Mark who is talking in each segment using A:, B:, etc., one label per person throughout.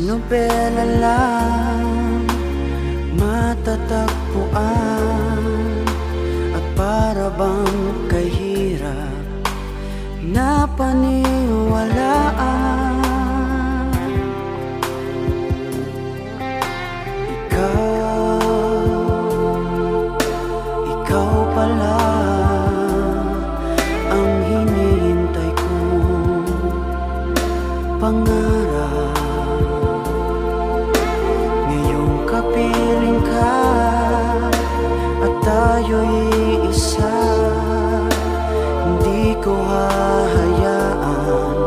A: nobela lang matatagpuan, at para bang kahirap na paniwalaan. Ikaw pala ang hinihintay kong pangarap. Ngayong kapiling ka at tayo'y isa, hindi ko hahayaan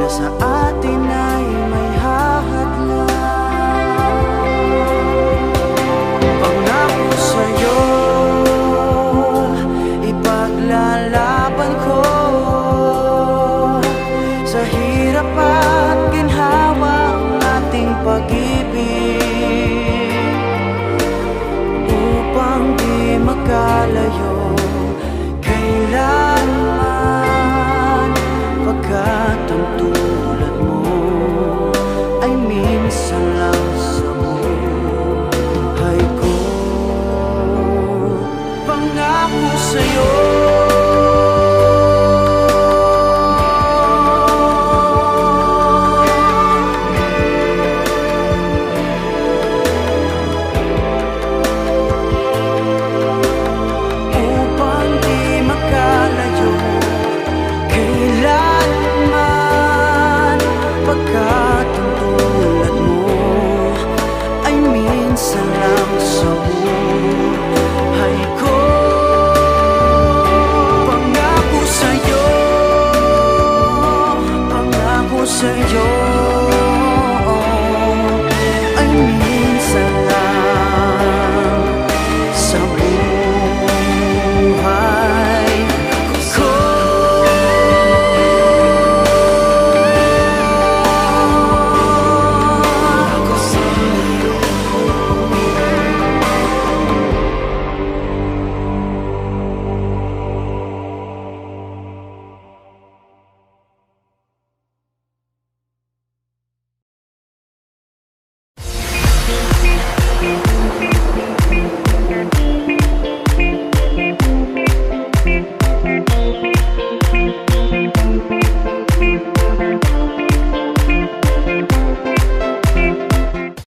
A: na sa atin ay may hahadlang. Pangako sa'yo, ipaglalaban ko sa hirap at ginhawa ang ating pag-ibig, upang di magkalayo kailanman, pagkat ang tulad mo ay minsan lang sa buhay ko. Pangako sa'yo, sa'yo